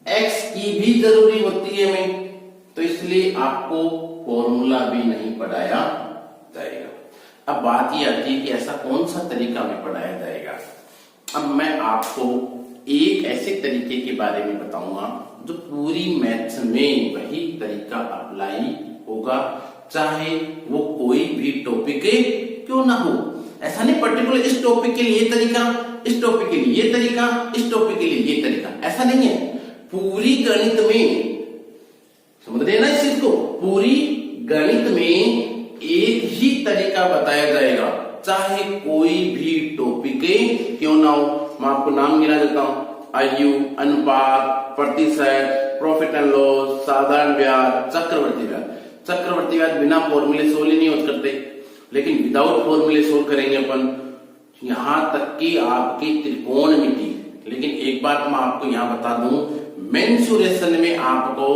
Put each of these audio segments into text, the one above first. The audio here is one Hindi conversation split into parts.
एक्स की भी जरूरी होती है हमें, तो इसलिए आपको फॉर्मूला भी नहीं पढ़ाया जाएगा। अब बात ये आती है कि ऐसा कौन सा तरीका हमें पढ़ाया जाएगा। अब मैं आपको एक ऐसे तरीके के बारे में बताऊंगा जो पूरी मैथ्स में वही तरीका अप्लाई होगा, चाहे वो कोई भी टॉपिक क्यों ना हो। ऐसा नहीं पर्टिकुलर इस टॉपिक के लिए तरीका, इस टॉपिक के लिए ये तरीका, इस टॉपिक के लिए ये तरीका, ऐसा नहीं है। पूरी गणित में, समझ रहे हैं ना इस चीज को, पूरी गणित में एक ही तरीका बताया जाएगा, चाहे कोई भी टॉपिक क्यों ना हो। मैं आपको नाम गिना देता हूं, आयु, अनुपात, प्रतिशत, प्रॉफिट एंड लॉस, साधारण ब्याज, चक्रवर्ती ब्याज। चक्रवर्ती ब्याज बिना फॉर्मूले सोल्व ही नहीं हो सकते, लेकिन विदाउट फॉर्मूले सोल्व करेंगे अपन। यहां तक कि आपकी त्रिकोणमिति, लेकिन एक बात मैं आपको यहां बता दूं, मेंसुरेशन में आपको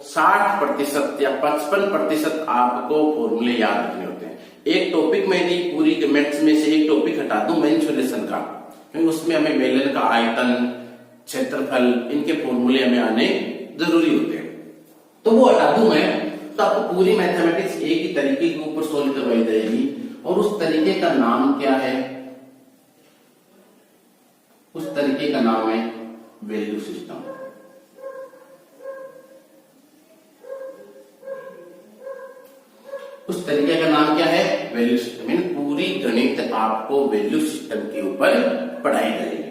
60% या 55% आपको फॉर्मूले याद रखने होते हैं। एक टॉपिक में नहीं, पूरी मैथ्स में से एक टॉपिक हटा दूं मेंसुरेशन का, क्योंकि उसमें हमें बेलन का आयतन, क्षेत्रफल, इनके फॉर्मूले हमें आने जरूरी होते हैं, तो वो हटा दूं मैं, तो आपको पूरी मैथमेटिक्स एक ही तरीके के ऊपर सोल्व करवाई जाएगी। और उस तरीके का नाम क्या है? उस तरीके का नाम है वैल्यू सिस्टम। उस तरीके का नाम क्या है? Value system. पूरी गणित आपको वैल्यू सिस्टम के ऊपर पढ़ाई जाएगी।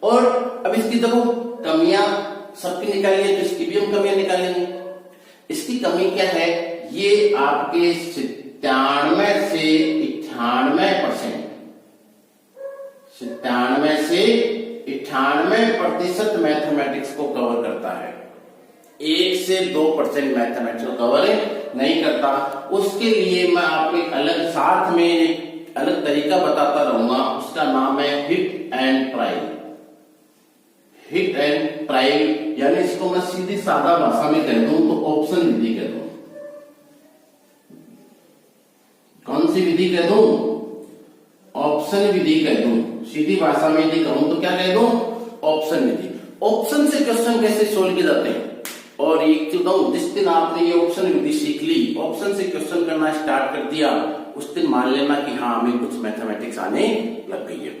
और अब इसकी देखो कमियां सबकी निकालिए, तो इसकी भी हम कमियां निकालेंगे। इसकी कमी क्या है? ये आपके 97 से 98%, 97 से 98% मैथमेटिक्स को कवर करता है, 1 से 2% मैथमेटिक्स को कवर नहीं करता। उसके लिए मैं आपको एक अलग साथ में एक अलग तरीका बताता रहूंगा, उसका नाम है hit and trial. Hit and trial, यानी इसको मैं सीधी सादा भाषा में कह दूं तो ऑप्शन विधि कह दूं। कौन सी विधि कह दूं? ऑप्शन विधि कह दूं। सीधी भाषा में यदि कहूं तो क्या कह दूं? ऑप्शन विधि। ऑप्शन से क्वेश्चन कैसे सोल्व किए जाते हैं, और एक चीज बताऊं, जिस दिन आपने ये ऑप्शन विधि सीख ली, ऑप्शन से क्वेश्चन करना स्टार्ट कर दिया, उस दिन मान लेना कि हाँ हमें कुछ मैथमेटिक्स आने लग गई है।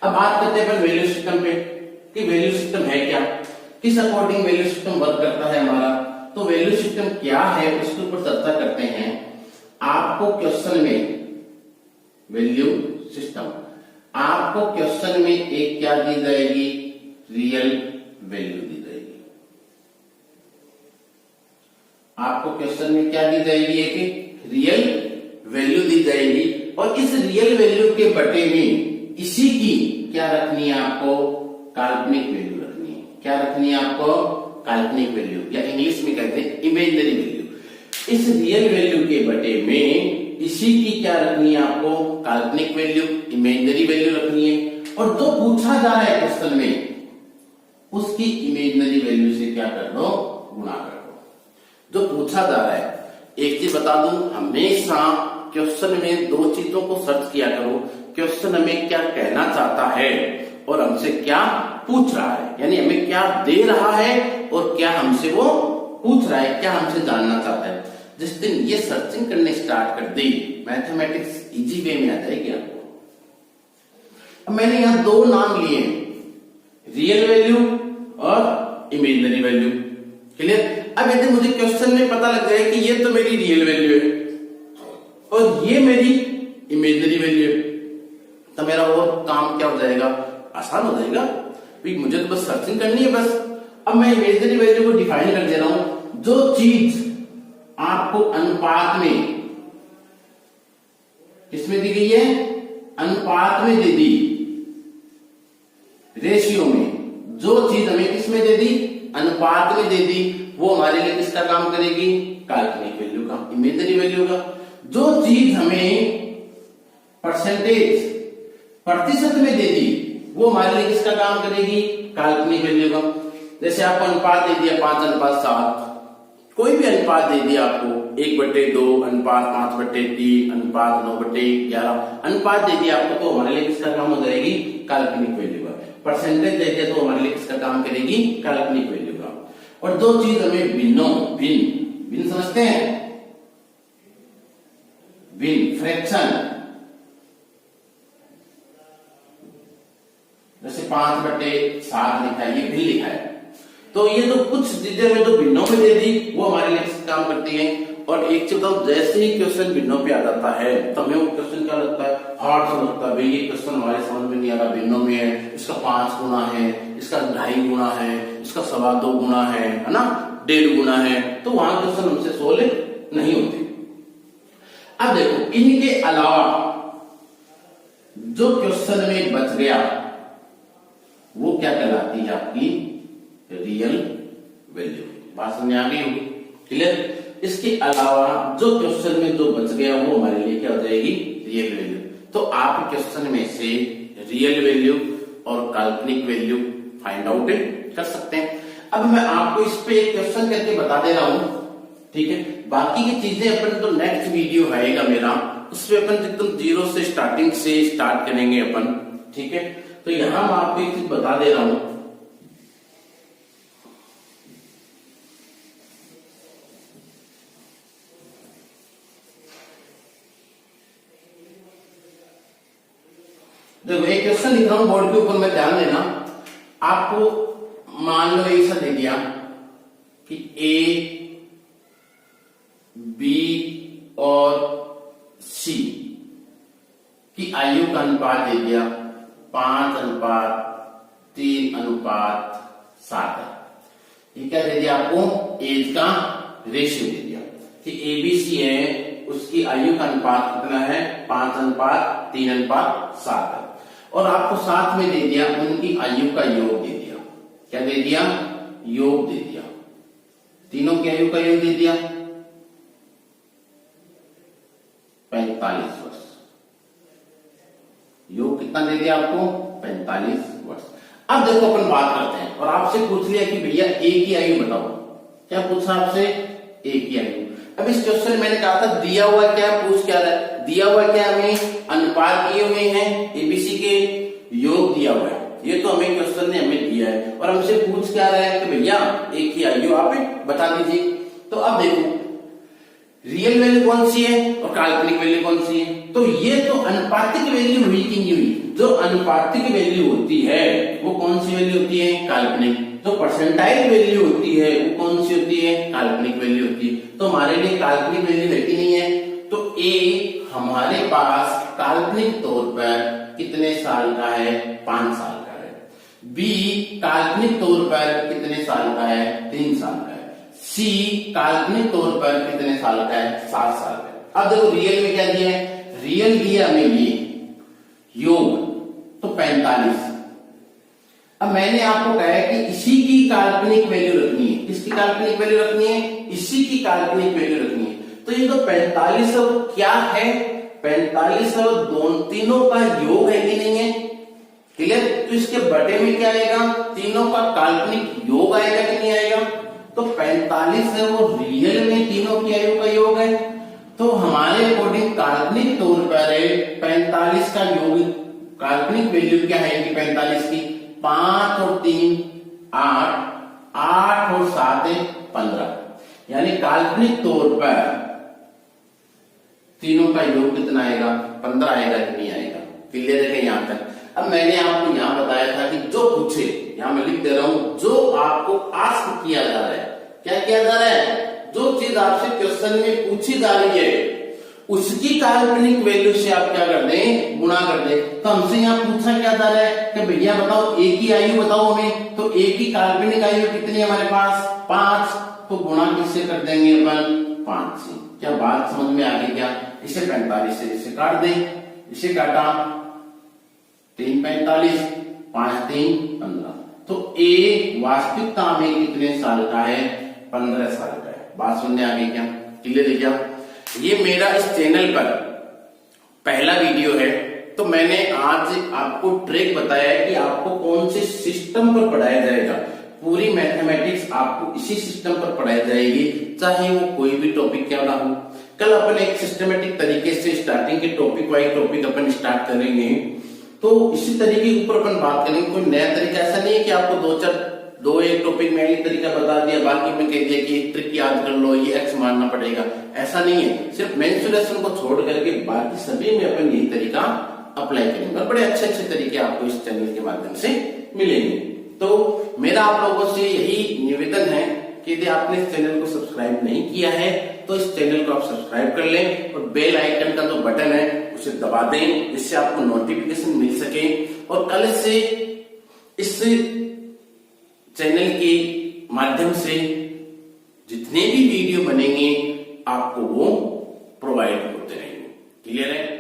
अब बात करते हैं वैल्यू सिस्टम पे कि वैल्यू सिस्टम है क्या, किस अकॉर्डिंग वैल्यू सिस्टम वर्क करता है हमारा। तो वैल्यू सिस्टम क्या है उसके ऊपर चर्चा करते हैं। आपको क्वेश्चन में वैल्यू सिस्टम, आपको क्वेश्चन में एक क्या दी जाएगी? रियल वैल्यू दी जाएगी। आपको क्वेश्चन में क्या दी जाएगी? एक रियल वैल्यू दी जाएगी, और इस रियल वैल्यू के बटे में इसी की क्या रखनी है? आपको काल्पनिक वैल्यू रखनी है। क्या रखनी है आपको? काल्पनिक वैल्यू, या इंग्लिश में कहते हैं इमेजिनरी वैल्यू। इस रियल वैल्यू के बटे में इसी की क्या रखनी है? आपको काल्पनिक वैल्यू, इमेजिनरी वैल्यू रखनी है। और जो पूछा जा रहा है क्वेश्चन में, उसकी इमेजिनरी वैल्यू से क्या कर दो? गुणा कर दो। जो पूछा जा रहा है, एक चीज बता दूं, हमेशा क्वेश्चन में दो चीजों को सर्च किया करो। क्वेश्चन हमें क्या कहना चाहता है और हमसे क्या पूछ रहा है, यानी हमें क्या दे रहा है और क्या हमसे वो पूछ रहा है, क्या हमसे जानना चाहता है। जिस दिन ये सर्चिंग करने स्टार्ट कर दी, मैथमेटिक्स इजी वे में आ जाएगी आपको। अब मैंने यहां दो नाम लिए, रियल वैल्यू और इमेजिनरी वैल्यू। क्लियर? अब यदि मुझे क्वेश्चन में पता लग जाए कि ये तो मेरी रियल वैल्यू है और ये मेरी इमेजिनरी वैल्यू है, तो मेरा और काम क्या हो जाएगा? आसान हो जाएगा। मुझे तो बस सर्चिंग करनी है बस। अब मैं इमेजिनरी वैल्यू को डिफाइन कर दे रहा हूं। जो चीज आपको अनुपात में, किसमें दी गई है? अनुपात में दे दी, रेशियो में। जो चीज हमें किसमें दे दी? अनुपात में दे दी, वो हमारे लिए किसका काम करेगी? काल्पनिक वैल्यू का, इमेजिनरी वैल्यू का। जो चीज हमें परसेंटेज, प्रतिशत में दे दी, वो हमारे लिए किसका काम करेगी? काल्पनिक वैल्यू का। जैसे आपको अनुपात दे दिया 5:7, कोई भी अनुपात दे दिया आपको, 1/2, अनुपात 5/3, अनुपात 9/11, अनुपात दे दिया आपको, तो हमारे लिए किसका काम हो जाएगी? काल्पनिक वैल्यू का। परसेंटेज दे दिया तो हमारे लिए किसका काम करेगी? काल्पनिक वैल्यू। और दो चीज हमें भिन्न समझते हैं, भिन्न फ्रैक्शन, जैसे 5/7 लिखा है, ये भिन्न लिखा है। तो ये तो कुछ चीजें हमें जो भिन्नों में दे दी वो हमारे लिए काम करती हैं। और एक चीज बताओ, जैसे ही क्वेश्चन भिन्नों पे आ जाता है तो हमें वो क्वेश्चन क्या लगता है, हार्ड सा लगता है। भाई ये क्वेश्चन हमारे समझ में नहीं आ रहा, भिन्नों में है, इसका 5 गुना है, इसका 2.5 गुना है, इसका 2.25 गुना है ना, 1.5 गुना है, तो वहां क्वेश्चन हमसे सोल्व नहीं होते। अब देखो, इनके अलावा जो क्वेश्चन में बच गया वो क्या कहलाती है, आपकी रियल वैल्यू। बात समझ आ गई होगी, क्लियर। इसके अलावा जो क्वेश्चन में जो बच गया वो हमारे लिए क्या हो जाएगी, रियल वैल्यू। तो आप क्वेश्चन में से रियल वैल्यू और काल्पनिक वैल्यू फाइंड आउट कर सकते हैं। अब मैं आपको इस पे एक क्वेश्चन करके बता दे रहा हूं, ठीक है। बाकी की चीजें अपन तो नेक्स्ट वीडियो आएगा मेरा, उसमें अपन एकदम जीरो से स्टार्टिंग से स्टार्ट करेंगे अपन, ठीक है। तो यहां मैं आपको एक चीज बता दे रहा हूं, देखो एक क्वेश्चन लिख रहा हूं बोर्ड के ऊपर में, ध्यान देना। आपको मान लो ऐसा दे दिया कि ए, बी और सी की आयु का अनुपात दे दिया 5:3:7 है। ये क्या दे दिया आपको, एज का रेशियो दे दिया कि एबीसी है, उसकी आयु का अनुपात कितना है, 5:3:7 है। और आपको साथ में दे दिया उनकी आयु का योग दे दिया। क्या दे दिया, योग दे दिया, तीनों की आयु का योग दे दिया 45 वर्ष। योग कितना दे दिया आपको, 45 वर्ष। अब देखो अपन बात करते हैं, और आपसे पूछ लिया कि भैया ए की आयु बताओ। क्या पूछा आपसे, ए की आयु। अब इस क्वेश्चन में मैंने कहा था दिया हुआ क्या, पूछ क्या रहा है, दिया हुआ क्या, हमें अनुपात दिए हुए हैं, एबीसी के योग दिया हुआ है, ये तो हमें क्वेश्चन ने हमें दिया है। और हमसे पूछ क्या रहा है कि भैया ए की आयु आप बता दीजिए। तो अब देखो रियल वैल्यू कौन सी है और काल्पनिक वैल्यू कौन सी है। तो ये तो अनुपातिक वैल्यू हुई कि नहीं हुई, जो अनुपातिक वैल्यू होती है वो कौन सी वैल्यू होती है, काल्पनिक। जो परसेंटाइल वैल्यू होती है वो कौन सी होती है, काल्पनिक वैल्यू होती है। तो हमारे लिए काल्पनिक वैल्यू है कि नहीं है, तो ए हमारे पास काल्पनिक तौर पर कितने साल का है, 5 साल का है। बी काल्पनिक तौर पर कितने साल का है, 3 साल का है। सी काल्पनिक तौर पर कितने साल का है, 7 साल का है। अब देखो रियल में क्या दिया है, रियल दिया हमें ये योग तो 45। अब मैंने आपको कहा है कि इसी की काल्पनिक वैल्यू रखनी है, किसकी काल्पनिक वैल्यू रखनी है, इसी की काल्पनिक वैल्यू रखनी है। तो ये तो 45 क्या है, 45 तीनों का योग है कि नहीं है, क्लियर। तो इसके बटे में क्या आएगा, तीनों का काल्पनिक योग आएगा कि नहीं आएगा। तो 45 है वो रियल में तीनों की आयु का योग है। तो हमारे अकॉर्डिंग काल्पनिक तौर पर 45 का योग, काल्पनिक वैल्यू क्या है इनकी 45 की, 5 और 3 8, 8 और 7 15। यानी काल्पनिक तौर पर तीनों का योग कितना आएगा, 15 आएगा कि नहीं आएगा, क्लियर है यहां तक। अब मैंने आपको यहां बताया था कि जो पूछे, यहां मैं लिख दे रहा हूं, जो आपको आस्क किया जा रहा है, क्या किया जा रहा है, जो चीज आपसे क्वेश्चन में पूछी जा रही है उसकी काल्पनिक वैल्यू से आप क्या कर दें, गुणा कर दें। तो हमसे यहाँ पूछा क्या जा रहा है कि भैया बताओ ए की आयु बताओ हमें। तो ए की काल्पनिक आयु कितनी है हमारे पास, 5। तो गुणा किससे कर देंगे अपन, 5 से। क्या बात समझ में आ गई क्या, इसे 45 से इसे काट दें, इसे काटा 3 45, 5 3 15। तो ए वास्तविकता में कितने साल का है, 15 साल का है। बात सुनने आ गई क्या, क्लियर है क्या। ये मेरा इस चैनल पर पहला वीडियो है, तो मैंने आज आपको ट्रिक बताया है कि आपको कौन से सिस्टम पर पढ़ाया जाएगा। पूरी मैथमेटिक्स आपको इसी सिस्टम पर पढ़ाई जाएगी, चाहे वो कोई भी टॉपिक क्या ना हो। कल अपन एक सिस्टमेटिक तरीके से स्टार्टिंग के टॉपिक वाइज टॉपिक अपन स्टार्ट करेंगे, तो इसी तरीके के ऊपर अपन बात करेंगे। कोई नया तरीका ऐसा नहीं है कि आपको 2-4 दो एक टॉपिक में एक तरीका बता दिया, बाकी में कह दिया कि एक ट्रिक याद कर लो, ये एक्स मानना पड़ेगा, ऐसा नहीं है। सिर्फ मेंसुरेशन को छोड़ करके बाकी सभी में अपन यही तरीका अप्लाई करेंगे और बड़े अच्छे अच्छे तरीके आपको इस चैनल के माध्यम से मिलेंगे। तो मेरा आप लोगों से यही निवेदन है कि यदि आपने इस चैनल को सब्सक्राइब नहीं किया है तो इस चैनल को आप सब्सक्राइब कर लें और बेल आइकन का जो बटन है उसे दबा दें, जिससे आपको नोटिफिकेशन मिल सके और कल से इस चैनल के माध्यम से जितने भी वीडियो बनेंगे आपको वो प्रोवाइड होते रहेंगे। क्लियर है?